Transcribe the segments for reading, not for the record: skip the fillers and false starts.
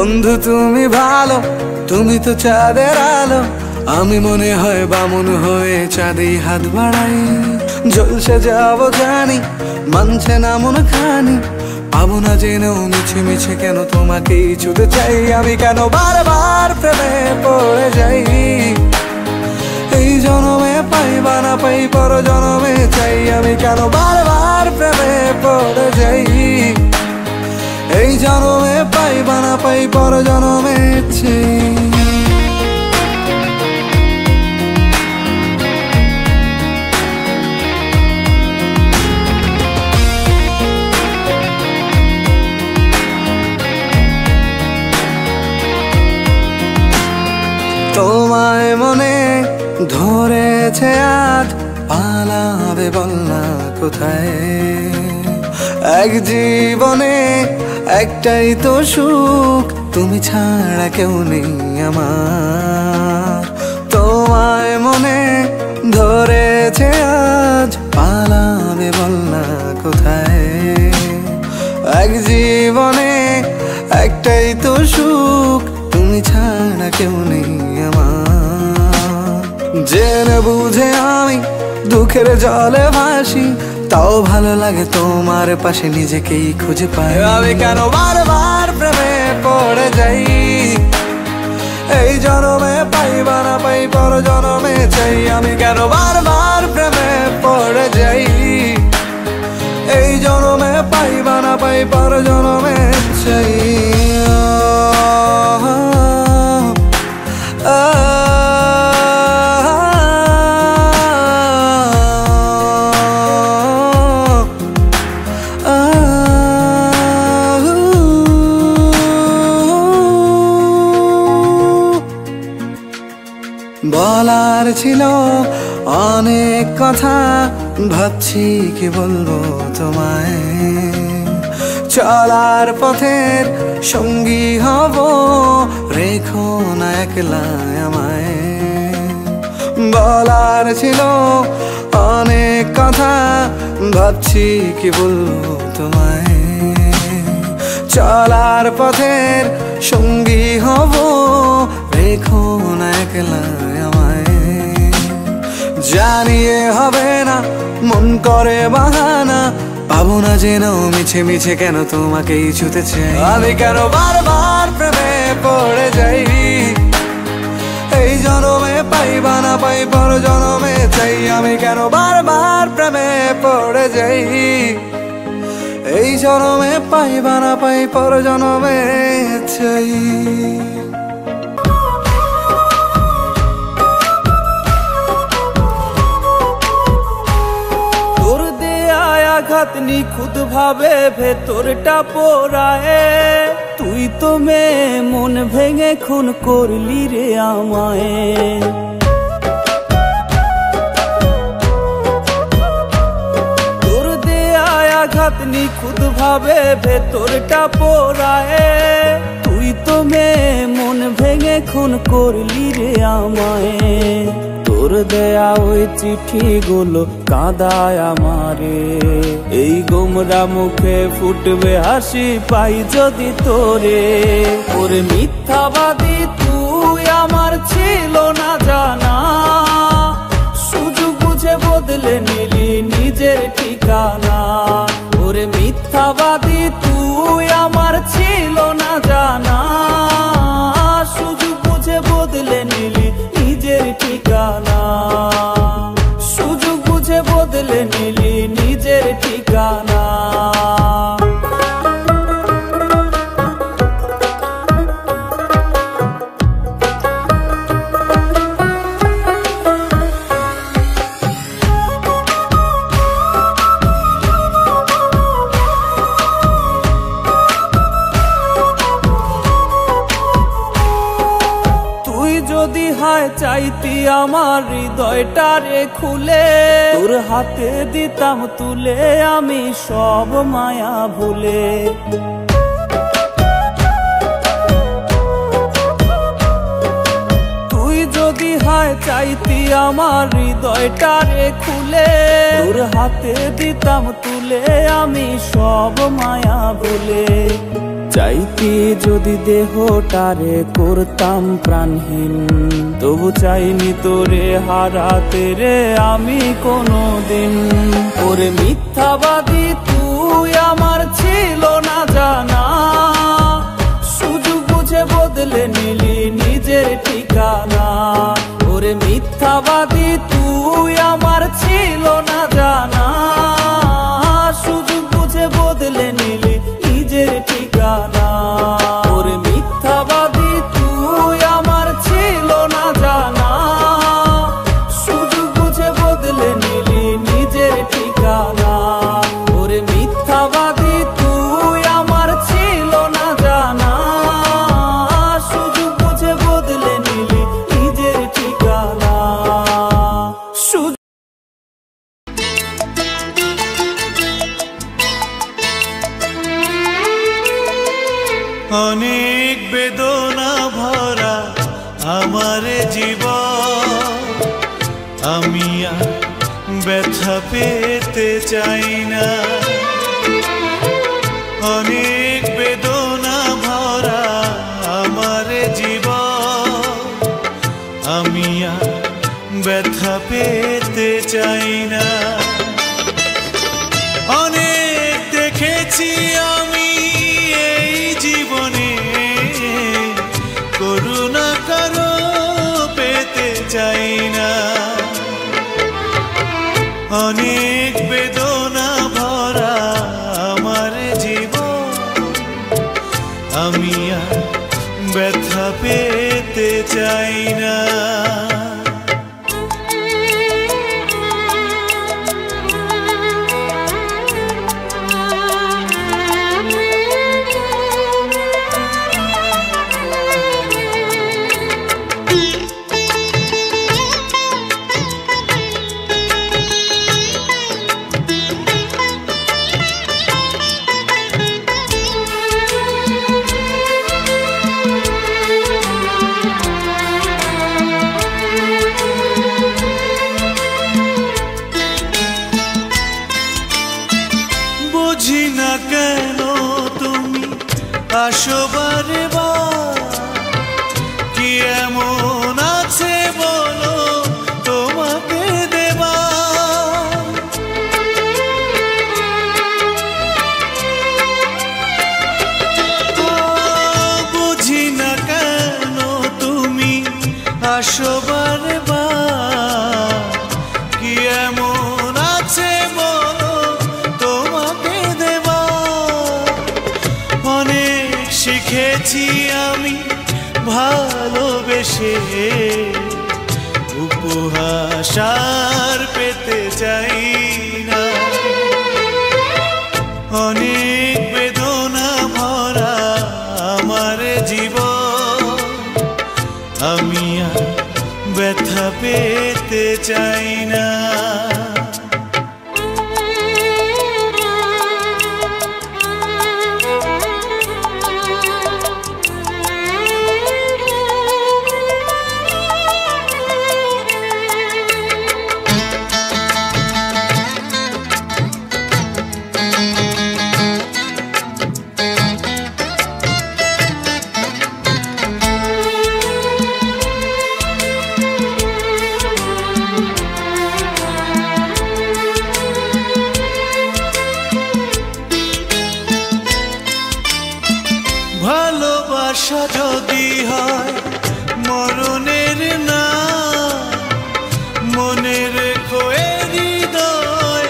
বন্ধু তুমি ভালো, তুমি তো চাঁদের আলো। আমি মনে হয় বামুন হয়ে চাঁদে হাত বাড়াই। জলসে যাব জানি, মানছে না মন খানি। পাবো না জেনেও মিছে মিছে কেন তোমাকেই ছুতে চাই। আমি কেন বারবার প্রেমে পড়ে যাই। এই জনমে পাই বা না পাই পর জনমে চাই। আমি কেন বারবার প্রেমে পড়ে যাই। এই জনমে পাই বা না পাই পর জনমে চাই। তোমায় মনে ধরেছে আজ, পালাবে বল না কোথায়। এক জীবনে একটাই তো সুখ, তুমি ছাড়া কেউ নেই আমার। তোমায় মনে ধরেছে আজ, পালাবে বল না কোথায়। এক জীবনে একটাই তো সুখ, তুমি ছাড়া কেউ নেই আমার। জেনে বুঝে আমি দুঃখের জলে ভাসি, তাও ভালো লাগে তোমার পাশে নিজেকেই খুঁজে পাই। আমি কেন বারবার প্রেমে পড়ে যাই। এই জনমে পাই বা না পাই পর জনমে চাই। আমি কেন বারবার প্রেমে পড়ে যাই। এই জনমে পাই বা না পাই পর জনমে চাই। বলার ছিল অনেক কথা, ভাবছি কি বলবো তোমায়। চলার পথের সঙ্গী হব, রেখো না একলা আমায়। বলার ছিল অনেক কথা, ভাবছি কি বলবো তোমায়। চলার পথের সঙ্গী হব, রেখো না একলা আমায়। জানিয়ে হবে না মন করে বাহানা, পাবো না জেনেও মিছে মিছে কেন তোমাকেই ছুতে চাই। আমি কেন বারবার প্রেমে পড়ে যাই। এই জনমে পাই বা না পাই পর জনমে চাই। আমি কেন বারবার প্রেমে পড়ে যাই। এই জনমে পাই বা না পাই পর জনমে চাই। আঘাত নিখুঁত ভাবে ভেতরটা পোড়ায়। তুই তো মেয়ে মন ভেঙে খুন করলি রে আমায়। তোর দেয়া আঘাত নিখুঁত ভাবে ভেতরটা পোড়ায়। তুই তো মেয়ে মন ভেঙে খুন করলি রে আমায়। তোর দেয়া ওই চিঠিগুলো কাঁদায় আমারে। এই গোমরা মুখে ফুটবে হাসি পাই যদি তোরে। ওরে মিথ্যাবাদী তুই আমার ছিল না জানা, সুযোগ বুঝে বদলে নিলি নিজের ঠিকানা। ওরে মিথ্যাবাদী তুই আমার ছিল না জানা, সুযোগ বুঝে বদলে নিলি নিজের ঠিকানা। সুযোগ বুঝে বদলে নিলি নিজের ঠিকানা। যদি হায় চাইতি আমার হৃদয়টারে খুলে, তোর হাতে দিতাম তুলে আমি সব মায়া ভুলে। তুই যদি হায় চাইতি আমার হৃদয়টারে খুলে, তোর হাতে দিতাম তুলে আমি সব মায়া ভুলে। চাইতি যদি দেহটারে করতাম প্রাণহীন, তবু চাইনি তোরে হারাতে রে আমি কোনোদিন। ওরে মিথ্যাবাদী তুই আমার ছিল না জানা, সুযোগ বুঝে বদলে নিলি নিজের ঠিকানা। ওরে মিথ্যাবাদী তুই আমার ছিল না জানা, সুযোগ বুঝে বদলে নিলি নিজের ঠিকানা। ওরে মিথ্যাবাদী তুই আমার ছিল না জানা, সুযোগ বুঝে বদলে নিলি নিজের ঠিকানা। ওরে মিথ্যাবাদী তুই আমার ছিল না জানা, সুযোগ বুঝে বদলে নিলি নিজের ঠিকানা। অনেক বেদনা ভরা আমার জীবন, আমি আর ব্যথা পেতে চাই না। অনেক বেদনা ভরা আমার জীবন, আমি আর ব্যথা পেতে চাই না। অনেক দেখেছি আমি এই জীবনে, করুণা কারো পেতে চাই না। অনেক বেদনা ভরা আমার জীবন, আমি আর ব্যথা পেতে চাই না। বুঝি না কেন তুমি আসো বারে বার, কি এমন আছে বলো তোমাকে দেবা। বুঝি না কেন তুমি আসো বারে বার, কি এমন আছে বলো তোমাকে দেবা। অনেক শিখেছি আমি ভালোবেসে, উপহাস আর পেতে চাই না। অনেক বেদনা ভরা আমার জীবন, আমি আর ব্যথা পেতে চাই না। ভালোবাসা যদি হয় মরণের না, মনে রেখো এ হৃদয়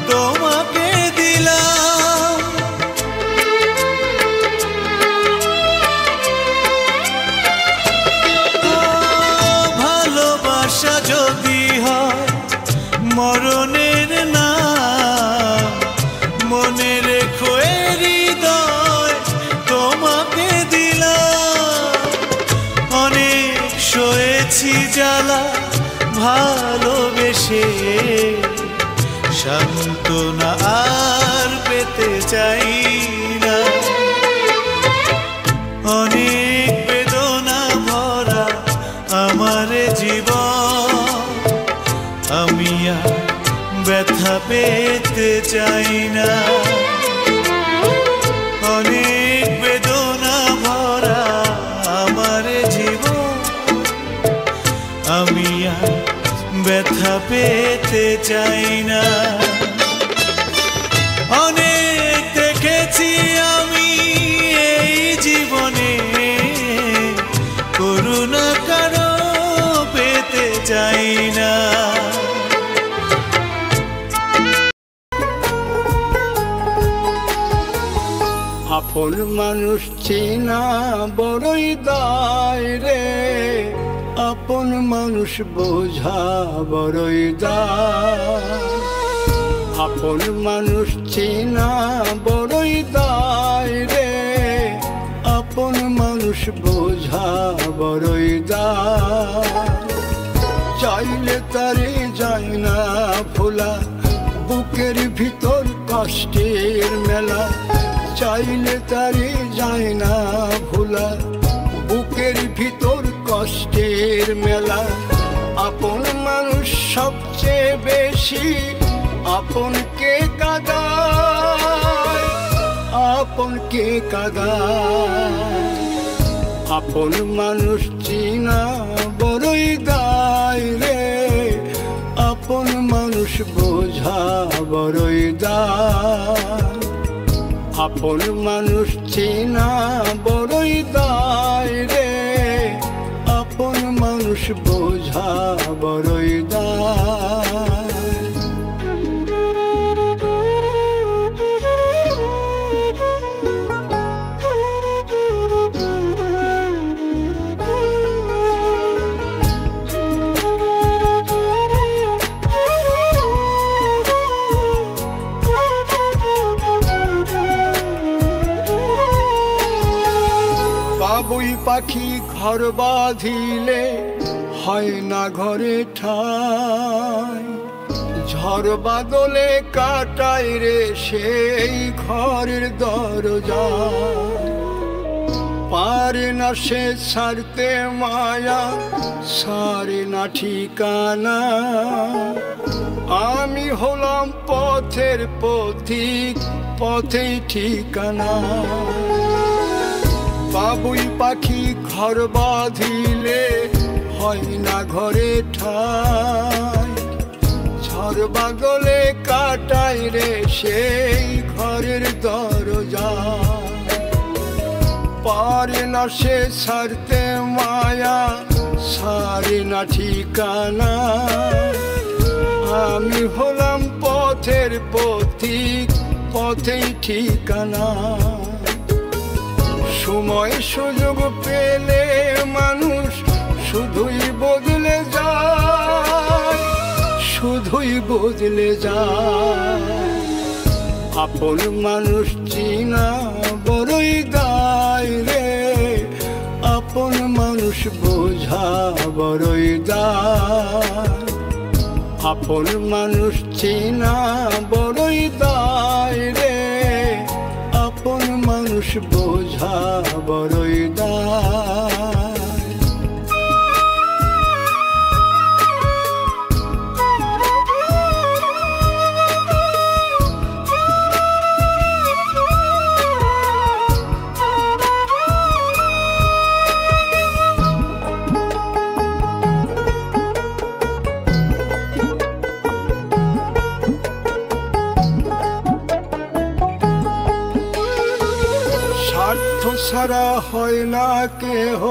তোমাকে দিলাম। ভালোবাসা যদি হয় মরণের না, মনে রেখো এ হৃদয় তোমাকে দিলাম। অনেক সয়েছি জ্বালা ভালোবেসে, সান্ত্বনা আর পেতে চাই না। অনেক বেদনা ভরা আমার জীবন, আমি আর ব্যথা পেতে চাই না। অনেক বেদনা আমি আর ব্যথা পেতে চাই না। অনেক দেখেছি আমি এই জীবনে, করুণা কারো পেতে চাই না। আপন মানুষ চেনা বড়ই দায় রে, আপন মানুষ বোঝা বড়ই দায়। আপন মানুষ চেনা বড়ই দায় রে, আপন মানুষ বোঝা বড়ই দায়। চাইলে তারে যায় না ভোলা, বুকের ভিতর কষ্টের মেলা। চাইলে তারে যায় না ভোলা, বুকের ভিতর কষ্টের মেলা। আপন মানুষ সবচেয়ে বেশি আপনকে কাঁদায়, আপনকে কাঁদায়। আপন মানুষ চিনা বড়ই দায় রে, আপন মানুষ বোঝা বড়ই দায়। আপন মানুষ চেনা বড়ই দায় রে, আপন মানুষ বোঝা বড়ই দায়। বাবুই পাখি ঘর বাঁধিলে হয় না ঘরে ঠাই, ঝড় বাদলে কাটায় রে সেই ঘরের দরজা। পারে না সে ছাড়তে মায়া, সারে না ঠিকানা। আমি হলাম পথের পথিক, পথেই ঠিকানা। বাবুই পাখি ঘর বাঁধিলে হয় না ঘরে ঠাই, ঝড় বাদলে কাটায় রে সেই ঘরের দরজা। পারে না সে ছাড়তে মায়া, সারে না ঠিকানা। আমি হলাম পথের পথিক, পথেই ঠিকানা। সময় সুযোগ পেলে মানুষ শুধুই বদলে যায়, শুধুই বদলে যায়। আপন মানুষ চিনা বড়ই দায় রে, আপন মানুষ বোঝা বড়ই দায়। আপন মানুষ চিনা বড়ই দায় রে, আপন মানুষ বোঝা বড়ই দায়। স্বার্থ ছাড়া হয় না কেহ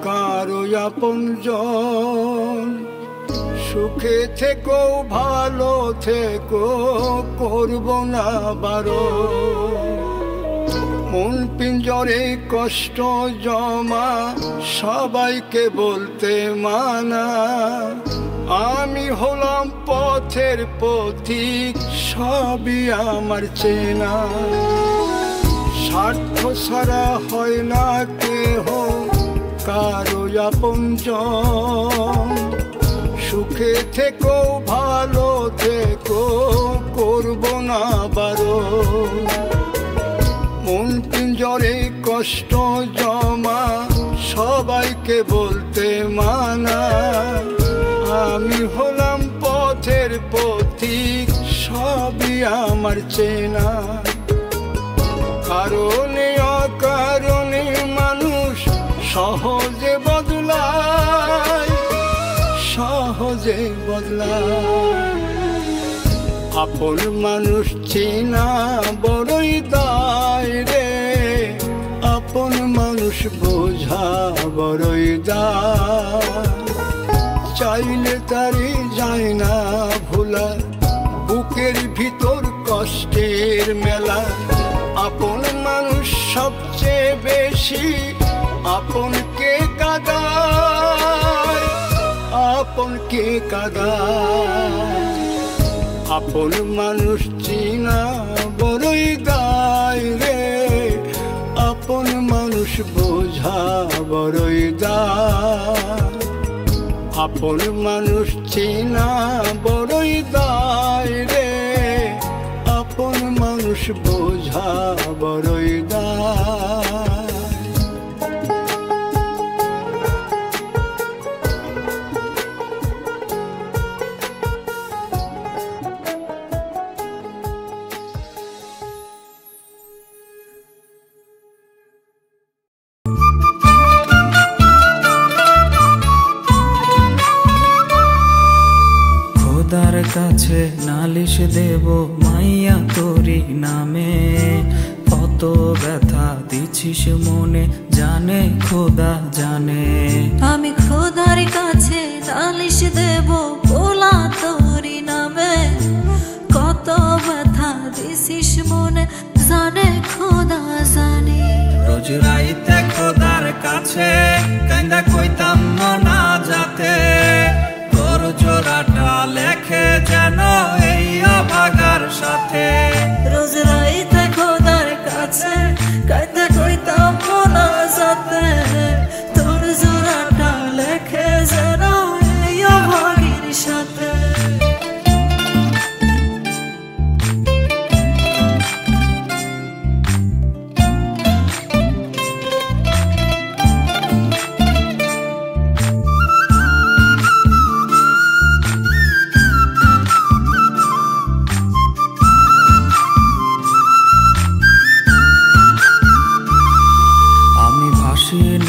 কারো আপনজন। সুখে থেকো ভালো থেকো, করব না বারণ। মন পিঞ্জরে কষ্ট জমা, সবাইকে বলতে মানা। আমি হলাম পথের পথিক, সবই আমার চেনা। স্বার্থ ছাড়া হয় না কেহ কারো আপনজন। সুখে থেকো ভালো থেকো, করব না বারণ। মন পিঞ্জরে কষ্ট জমা, সবাইকে বলতে মানা। আমি হলাম পথের পথিক, সবই আমার চেনা। কারণে অকারণে মানুষ সহজে বদলায়, যে বদলায়। আপন মানুষ চেনা বড়ই দায় রে, আপন মানুষ বোঝা বড়ই দায়। চাইলে তারে যায় না ভোলা, বুকের ভিতর কষ্টের মেলা। আপন মানুষ সবচেয়ে বেশি আপনকে কাঁদায়, আপনকে কাঁদায়। আপন মানুষ চিনা বড়ই দায় রে, আপন মানুষ বোঝা বড়ই দায়। আপন মানুষ চিনা বড়ই দায় রে, আপন মানুষ বোঝা বড়ই দায়। খোদার কাছে নালিশ দেব মাইয়া তোরি নামে, কত ব্যথা দিছিস মনে জানে খোদা জানে। আমি খোদার কাছে নালিশ দেব পোলা তোরি নামে, কত ব্যথা দিছিস মনে জানে খোদা জানে। রোজ রাইতে খোদার কাছে কান্দা কইতাম না যাতে, তোর জোড়াটা লেখে যেন এই অভাগার সাথে। রোজ রাইতে খোদার কাছে কান্দা কইতাম না যাতে, তোর জোড়াটা লেখে যেন এই অভাগীর সাথে।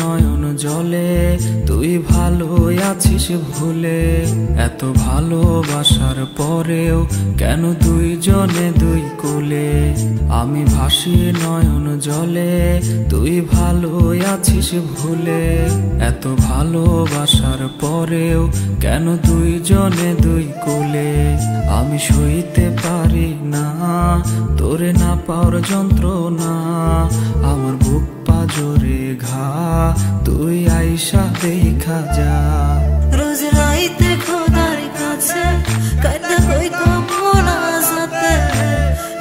নয়ন জলে তুই ভালো আছিস ভুলে, এত ভালোবাসার পরেও কেন দুইজনে দুই কুলে। আমি ভাসি নয়ন জলে তুই ভালো আছিস ভুলে, এত ভালোবাসার পরেও কেন দুইজনে দুই কুলে। আমি সইতে পারি না তোরে না পাওয়ার যন্ত্রণা, আমার বুক পাজরে ঘা তুই আইসা দেখা যা। রোজ রাইতে খোদার কাছে কান্দা কইতাম না যাতে,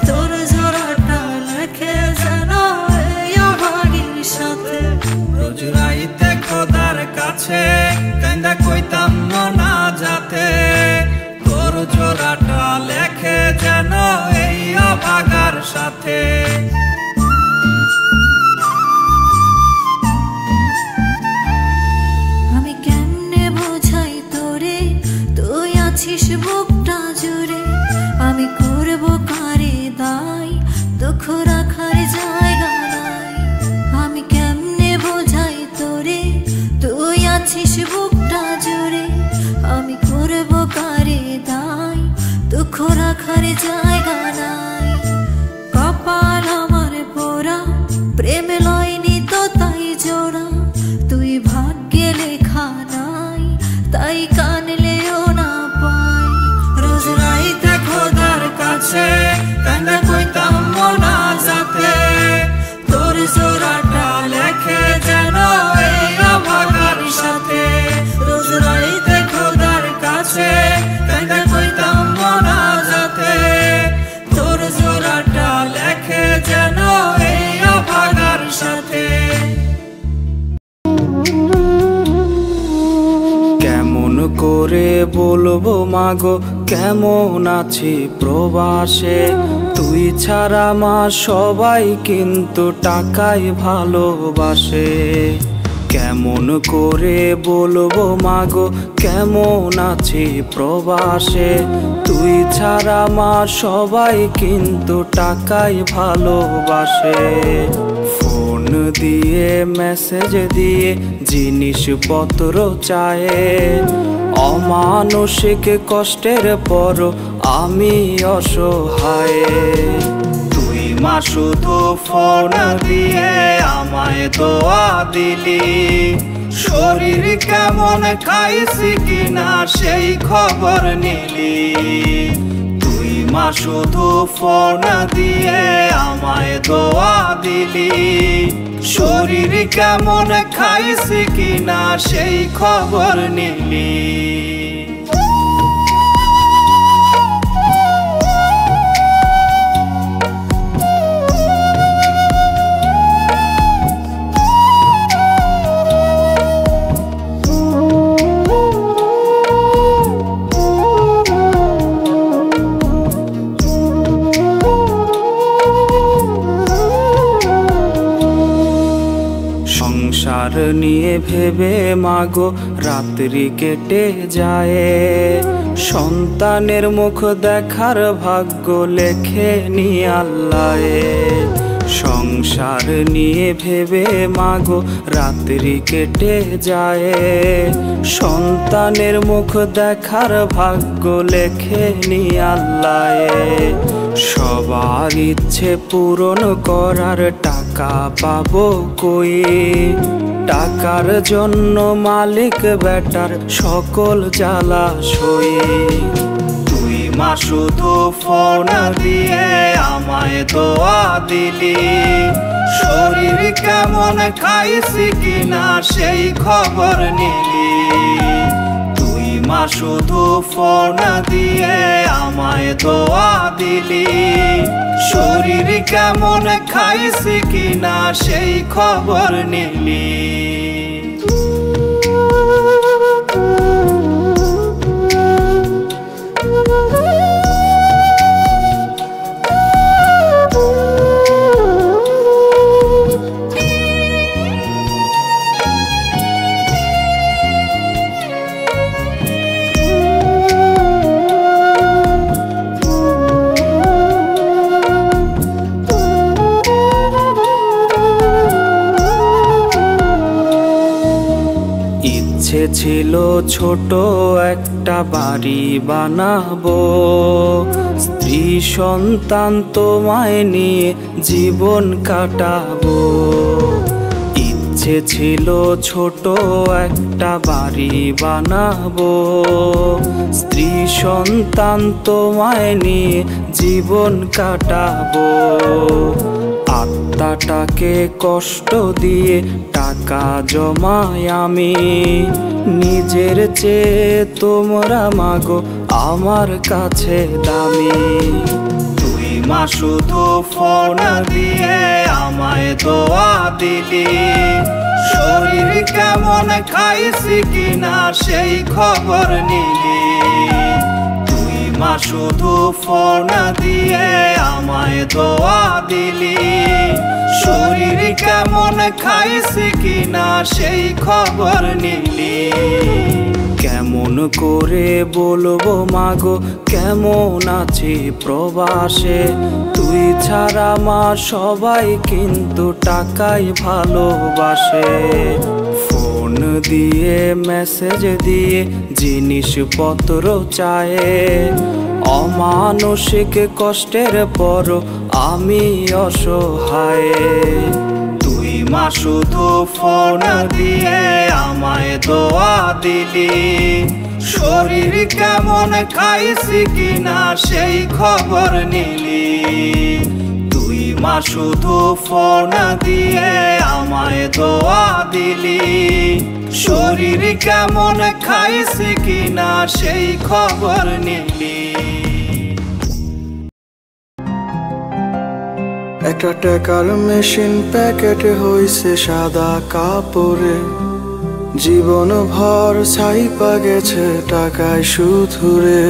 তোর জোড়াটা লেখে যেন এই অভাগীর সাথে। রোজ রাইতে খোদার কাছে কান্দা কইতাম না যাতে, তোর জোড়াটা লেখে যেন এই অভাগার সাথে। আমি কেমনে বোঝাই তোরে তুই আছিস বুকটা জুড়ে, আমি করব কারে দায় দুঃখ রাখার জায়গা নাই। আমি কেমনে বোঝাই তোরে তুই আছিস বুকটা জুড়ে, আমি করব কারে দায় দুঃখ রাখার জায়গা নাই। কপাল আমার পোড়া প্রেম লয়নি তো তাই জোড়া, তুই ভাগ্যে লেখা নাই তাই কানলেও না পাই। রোজ রাইতে খোদার কাছে কান্দা কইতাম না যাতে, তোর জোড়াটা লেখে যেন এই অভাগার সাথে। রোজ রাইতে খোদার কাছে কান্দা কইতাম না যাতে, তোর জোড়াটা লেখে যেন এই অভাগার সাথে। কেমন করে বলবো মাগো কেমন আছি প্রবাসে, তুই ছাড়া মা সবাই কিন্তু টাকাই ভালোবাসে। কেমন করে বলবো মাগো কেমন আছি প্রবাসে, তুই ছাড়া মা সবাই কিন্তু টাকাই ভালোবাসে। ফোন দিয়ে মেসেজ দিয়ে জিনিসপত্র চায়, অমানসিক কষ্টের পর আমি অসহায়। তুই মা শুধু ফোন দিয়ে আমায় দোয়া দিলি, শরীর কেমন খাইছি কিনা সেই খবর নিলি। তুই মা শুধু ফোন দিয়ে আমায় দোয়া দিলি, শরীর কেমন খাইছি কিনা সেই খবর নিলি। সংসার নিয়ে ভেবে মাগো রাত্রি কেটে যায়, সন্তানের মুখ দেখার ভাগ্য লেখে নি আল্লাহ। সংসার নিয়ে ভেবে মাগো রাত্রি কেটে যায়, সন্তানের মুখ দেখার ভাগ্য লেখে নি আল্লাহ। সবার ইচ্ছে পূরণ করার টাকা পাবো কই, টাকার জন্য মালিক বেটার সকল জ্বালা সই। তুই মা শুধু ফোন দিয়ে আমায় দোয়া দিলি, শরীর কেমন খাইছি কিনা সেই খবর নিলি। তুই মা শুধু ফোন দিয়ে আমায় দোয়া দিলি, শরীর কেমন খাইছি কিনা সেই খবর নিলি। ইচ্ছে ছিল ছোট একটা বাড়ি বানাবো, স্ত্রী সন্তান তোমায় নিয়ে জীবন কাটাবো। ইচ্ছে ছিল ছোট একটা বাড়ি বানাবো, স্ত্রী সন্তান তোমায় নিয়ে জীবন কাটাবো। আত্মাটাকে কষ্ট দিয়ে টাকা জমাই আমি, নিজের চেয়ে তোমরা মাগো আমার কাছে দামি। তুই মা শুধু ফোন দিয়ে আমায় দোয়া দিলি, শরীর কেমন খাইছি কিনা সেই খবর নিলি। তুই মা শুধু ফোন দিয়ে আমায় দোয়া দিলি, শরীর কেমন খাইছি কিনা সেই খবর নিলি। কেমন করে বলবো মাগো কেমন আছি প্রবাসে, তুই ছাড়া মা সবাই কিন্তু টাকাই ভালোবাসে। ফোন দিয়ে মেসেজ দিয়ে জিনিসপত্র চায়, অমানসিক কষ্টের পর আমি অসহায়। তুই মা শুধু ফোন দিয়ে আমায় দোয়া দিলি, শরীর কেমন খাইছি কিনা সেই খবর নিলি। তুই মা শুধু ফোন দিয়ে আমায় দোয়া দিলি, শরীর কেমন খাইছি কিনা সেই খবর নিলি। একটা টাকার মেশিন প্যাকেটে হইছে সাদা কাপড়ে, জীবন ভর ছাইপা গেছে টাকায় সুধুরে।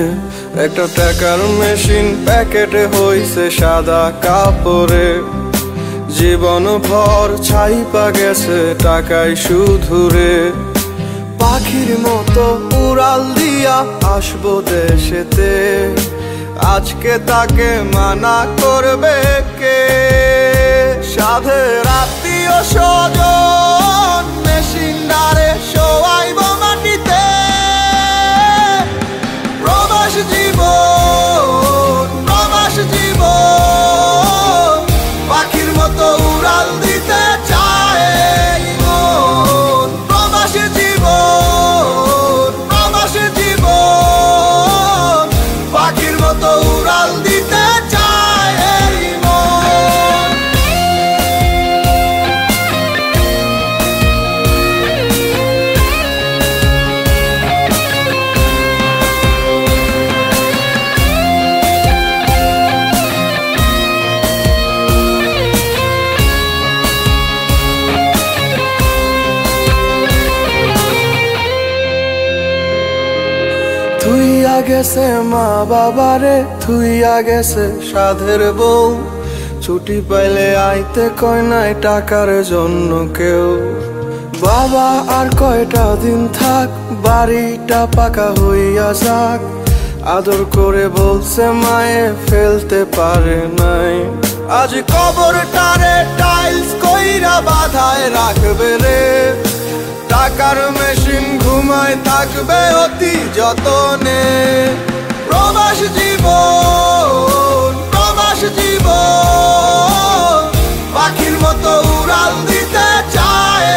একটা টাকার মেশিন প্যাকেটে হইছে সাদা কাপড়ে, জীবন ভর ছাইপা গেছে টাকায় সুধুরে। পাখির মতো উড়াল দিয়া আসবো দেশেতে, আজকে তাকে মানা করবে কে? সাধের আত্মীয় আত্মীয় স্বজন মেশিনদারে শোয়াইব মাটিতে। প্রবাস জীবন প্রবাস জীবন পাখির মতো উড়াল দিতে চায় এই মন। প্রবাস জীবন প্রবাস জীবন পাখির মতো উড়াল দিতে চায় এই মন। থুইয়া গেছে মা বাবারে থুইয়া গেছে সাধের বউ। ছুটি পাইলে আইতে কয় নাই টাকার জন্য কেউ। বাবা আর কয়টা দিন থাক বাড়িটা পাকা হইয়া যাক। আদর করে বলছে মায়ে ফেলতে পারে নাই। আজ কবরটারে টাইলস কইরা বাধায় রাখবে রে। টাকার মেশিন ঘুমায় থাকবে অতি যতনে। প্রবাস জীবন প্রবাস জীবন পাখির মতো উড়াল দিতে চায়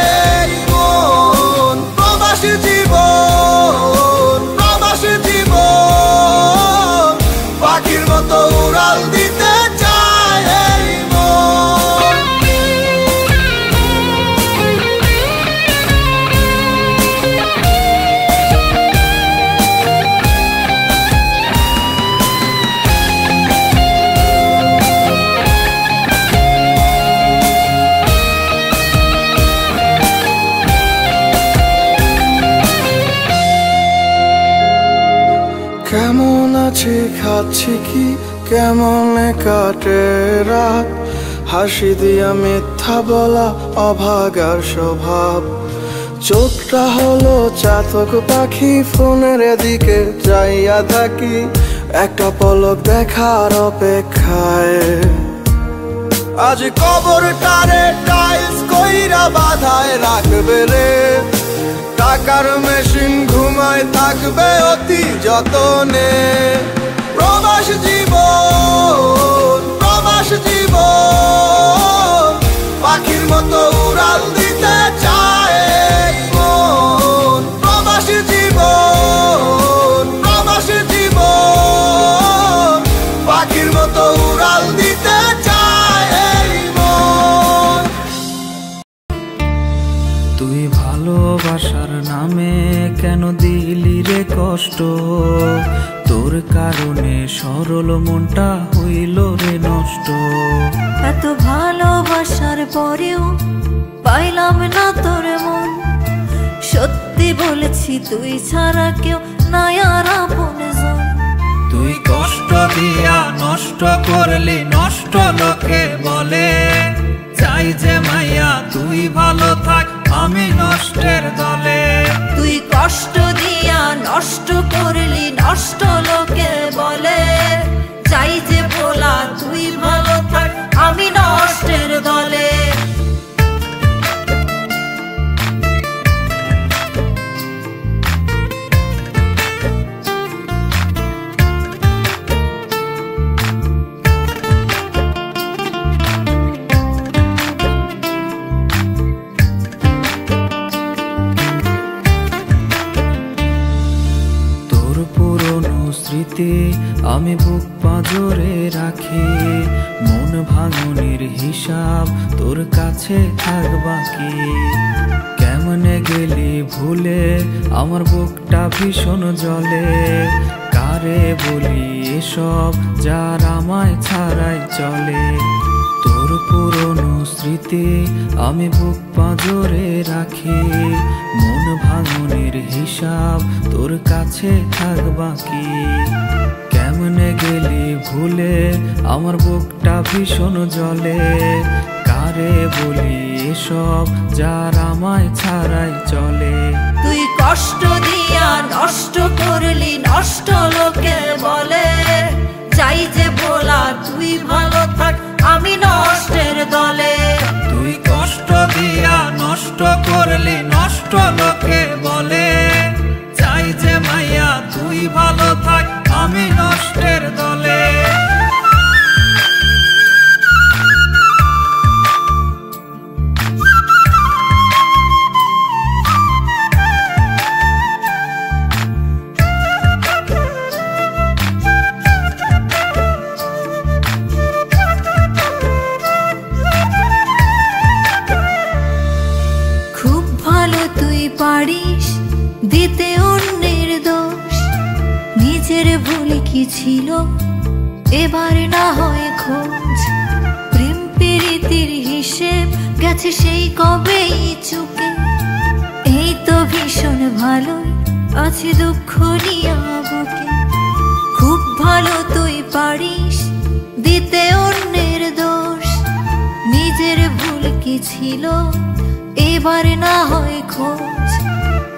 এই মন। প্রবাস জীবন প্রবাস জীবন পাখির মতো উড়াল দিতে চায় এই মন। কেমন আছি খাচ্ছি কি কেমনে কাটে রাত। হাসি দিয়া মিথ্যা বলা অভাগার স্বভাব। চোখটা হলো চাতক পাখি ফোনের দিকে চাইয়া থাকি। একটা পলক দেখার অপেক্ষায়। আজ কবরটারে টাইলস কইরা বাধায় রাখবে রে। টাকার মেশিন ঘুমায় থাকবে অতি যতনে। প্রবাস জীবন প্রবাস জীবন পাখির মতো উড়াল দিতে চায় এই মন। প্রবাস জীবন প্রবাস জীবন পাখির মতো উড়াল দিতে চায় এই মন। তুই ভালোবাসার নামে কেন দিলি রে কষ্ট। তোর কারণে সরল মনটা হইল রে নষ্ট। এত ভালোবাসার পরেও পাইলাম না তোর মন। সত্যি বলেছি তুই ছাড়া কেউ নাই আর আপনজন। তুই কষ্ট দিয়া নষ্ট করলি নষ্ট লোকে বলে। চাই যে মাইয়া তুই ভালো থাক আমি নষ্টের দলে। তুই কষ্ট দিয়া নষ্ট করলি নষ্ট লোকে বলে। চাই যে বলা তুই ভালো থাক আমি নষ্টের দলে। স্মৃতি আমি বুক পাঁজরে রাখি। মন ভাঙনের হিসাব তোর কাছে থাক বাকি। কেমনে গেলি ভুলে আমার বুকটা ভীষণ জ্বলে। কারে বলি এসব যার আমায় ছাড়াই চলে। তোর পুরনো স্মৃতি আমি বুক পাঁজরে রাখি। মন ভাঙনের হিসাব তোর কাছে থাক বাকি। কেমনে গেলি ভুলে আমার বুকটা ভীষণ জ্বলে। কারে বলি এসব যার আমায় ছাড়াই চলে। তুই কষ্ট দিয়া নষ্ট করলি নষ্ট লোকে বলে। চাই যে বলা তুই ভালো থাক আমি নষ্টের দলে। তুই কষ্ট নষ্ট লোকে বলে চাই যে মাইয়া তুই ভালো থাক আমি নষ্টের দলে পারিস দিতে অন্যের দোষ নিজের ভুল কি ছিল এবার না হয় খোঁজ প্রেম প্রীতির হিসেব গেছে সেই কবেই চুকে এই তো ভীষণ ভালোই আছে দুঃখ নিয়ে বুকে খুব ভালো তুই পারিস দিতে অন্যের দোষ নিজের ভুল কি ছিল এবার না হয় খোঁজ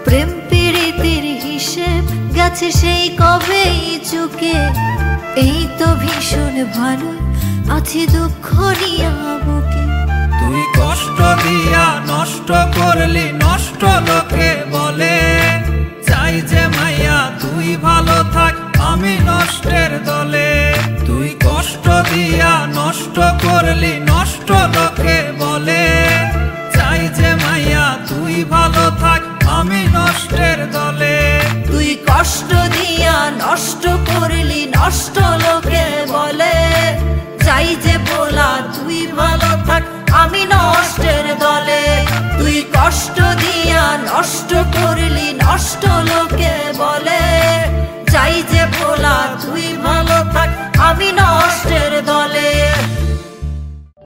প্রেম প্রীতির হিসেব গেছে সেই কবেই চুকে এই তো ভীষণ ভালো আছে দুঃখ নিয়ে বুকে তুই কষ্ট দিয়া নষ্ট করলি নষ্ট লোকে বলে চাই যে মাইয়া তুই ভালো থাক আমি নষ্টের দলে তুই কষ্ট দিয়া নষ্ট করলি নষ্ট লোকে বলে চাই যে মাইয়া তুই ভালো থাক আমি নষ্টের দলে তুই কষ্ট দিয়া নষ্ট করলি নষ্ট লোকে বলে চাই যে বলা তুই ভালো থাক আমি নষ্টের দলে তুই কষ্ট দিয়া নষ্ট করলি নষ্ট লোকে